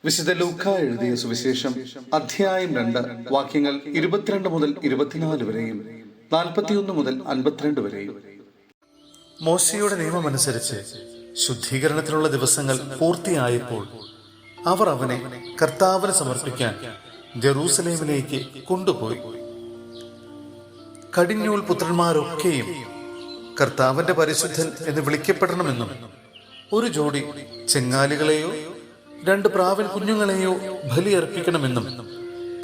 വിശുദ്ധ ലൂക്ക എഴുതിയ സുവിശേഷം അധ്യായം 2 വാക്യങ്ങൾ 22 മുതൽ 24 വരെയും 41 മുതൽ 52 വരെയും. മോശയുടെ നിയമമനുസരിച്ച് ശുദ്ധീകരണത്തിനുള്ള ദിവസങ്ങൾ പൂർത്തിയായപ്പോൾ അവർ അവനെ കർത്താവിന് സമർപ്പിക്കാൻ ജെറൂസലേമിലേക്ക് കൊണ്ടുപോയി. കടിഞ്ഞൂൽ പുത്രന്മാരൊക്കെയും കർത്താവിന്റെ പരിശുദ്ധൻ എന്ന് വിളിക്കപ്പെടണമെന്നും ഒരു ജോഡി ചെങ്ങാലികളെയോ 2 പ്രാവിൻ കുഞ്ഞുങ്ങളെയോ ബലിയർപ്പിക്കണമെന്നും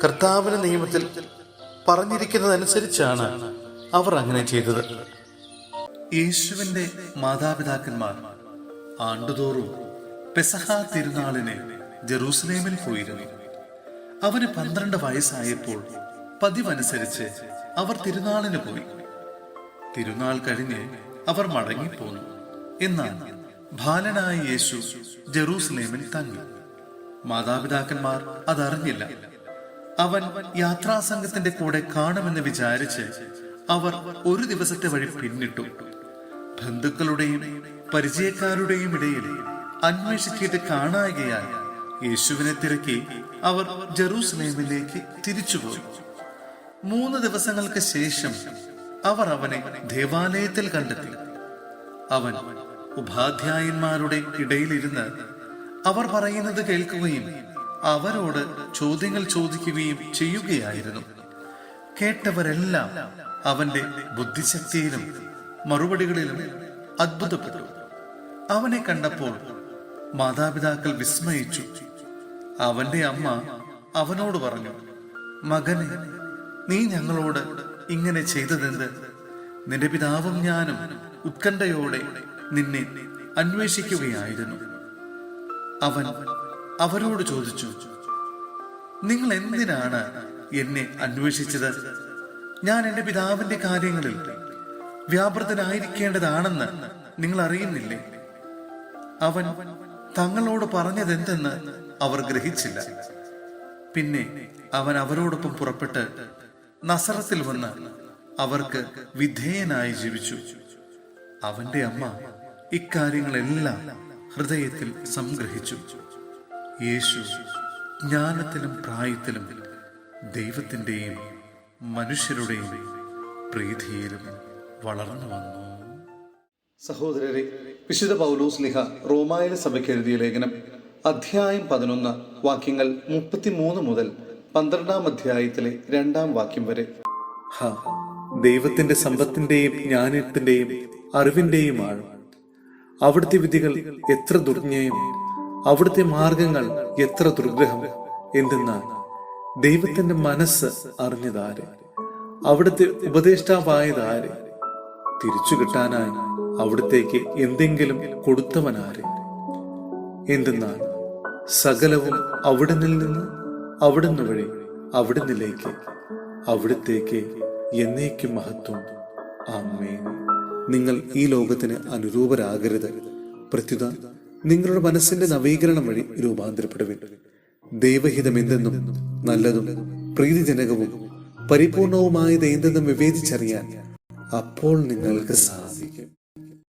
കർത്താവിന്റെ നിയമത്തിൽ പറഞ്ഞിരിക്കുന്നതനുസരിച്ചാണ് അവർ അങ്ങനെ ചെയ്തത്. യേശുവിന്റെ മാതാപിതാക്കന്മാർ ആണ്ടുതോറും പെസഹ തിരുനാളിന് ജെറൂസലേമിൽ പോയിരുന്നു. അവന് 12 വയസ്സായപ്പോൾ പതിവനുസരിച്ച് അവർ തിരുനാളിന് പോയി. തിരുനാൾ കഴിഞ്ഞ് അവർ മടങ്ങിപ്പോന്നു. എന്നാൽ ബാലനായ യേശു ജെറൂസലേമിൽ തങ്ങി. മാതാപിതാക്കന്മാർ അതറിഞ്ഞില്ല. അവൻ യാത്രാസംഘത്തിന്റെ കൂടെ കാണുമെന്ന് വിചാരിച്ച് അവർ ഒരു ദിവസത്തെ വഴി പിന്നിട്ടു. ബന്ധുക്കളുടെയും പരിചയക്കാരുടെയും ഇടയിൽ അന്വേഷിച്ചിട്ട് കാണായികയാൽ യേശുവിനെ തിരക്കി അവർ ജെറൂസലേമിലേക്ക് തിരിച്ചുപോയി. 3 ദിവസങ്ങൾക്ക് ശേഷം അവർ അവനെ ദേവാലയത്തിൽ കണ്ടെത്തി. അവൻ ഉപാധ്യായന്മാരുടെ ഇടയിലിരുന്ന് അവർ പറയുന്നത് കേൾക്കുകയും അവരോട് ചോദ്യങ്ങൾ ചോദിക്കുകയും ചെയ്യുകയായിരുന്നു. കേട്ടവരെല്ലാം അവന്റെ ബുദ്ധിശക്തിയിലും മറുപടികളിലും അത്ഭുതപ്പെട്ടു. അവനെ കണ്ടപ്പോൾ മാതാപിതാക്കൾ വിസ്മയിച്ചു. അവന്റെ അമ്മ അവനോട് പറഞ്ഞു, "മകനെ, നീ ഞങ്ങളോട് ഇങ്ങനെ ചെയ്തതെന്ത്? നിന്റെ പിതാവും ഞാനും ഉത്കണ്ഠയോടെ നിന്നെ അന്വേഷിക്കുകയായിരുന്നു." അവൻ അവരോട് ചോദിച്ചു, "നിങ്ങൾ എന്തിനാണ് എന്നെ അന്വേഷിച്ചത്? ഞാൻ എന്റെ പിതാവിന്റെ കാര്യങ്ങളിൽ വ്യാപൃതനായിരിക്കേണ്ടതാണെന്ന് നിങ്ങൾ അറിയുന്നില്ലേ?" അവൻ തങ്ങളോട് പറഞ്ഞതെന്തെന്ന് അവർ ഗ്രഹിച്ചില്ല. പിന്നെ അവൻ അവരോടൊപ്പം പുറപ്പെട്ട് നസറത്തിൽ വന്ന് അവർക്ക് വിധേയനായി ജീവിച്ചു. അവന്റെ അമ്മ ഇക്കാര്യങ്ങളെല്ലാം ഹൃദയത്തിൽ സംഗ്രഹിച്ചു. യേശു ജ്ഞാനത്തിലും പ്രായത്തിലും ദൈവത്തിന്റെയും മനുഷ്യരുടെയും പ്രീതിയിലും വളർന്നു വന്നു. സഹോദരരെ, വിശുദ്ധ പൗലോസ് ലിഹ റോമായിലെ സഭയ്ക്ക് എഴുതിയ ലേഖനം അധ്യായം 11 വാക്യങ്ങൾ 33 മുതൽ 12 അധ്യായത്തിലെ 2 വാക്യം വരെ. ദൈവത്തിന്റെ സമ്പത്തിന്റെയും ജ്ഞാനത്തിന്റെയും അറിവിന്റെയും ആഴം! അവിടുത്തെ വിധികൾ എത്ര ദുർജ്ഞേയം, അവിടുത്തെ മാർഗങ്ങൾ എത്ര ദുർഗ്രഹം! എന്തെന്നാൽ ദൈവത്തിന്റെ മനസ്സ് അറിഞ്ഞതാര്? അവിടുത്തെ ഉപദേഷ്ടാവായതാര്? തിരിച്ചു കിട്ടാനായി അവിടുത്തേക്ക് എന്തെങ്കിലും കൊടുത്തവനാര്? എന്തെന്നാൽ സകലവും അവിടുന്നിൽ നിന്ന്, അവിടുന്ന് വഴി അവിടുന്നിലേക്ക്, അവിടുത്തേക്ക് എന്നേക്കും മഹത്വം. ആമേൻ. നിങ്ങൾ ഈ ലോകത്തിന് അനുരൂപരാകരുത്, പ്രത്യുത നിങ്ങളുടെ മനസ്സിന്റെ നവീകരണം വഴി രൂപാന്തരപ്പെടുവിൻ. ദൈവഹിതം എന്തെന്നും നല്ലതും പ്രീതിജനകവും പരിപൂർണവുമായത് എന്തെന്നും വിവേചിച്ചറിയാൻ അപ്പോൾ നിങ്ങൾക്ക് സാധിക്കും.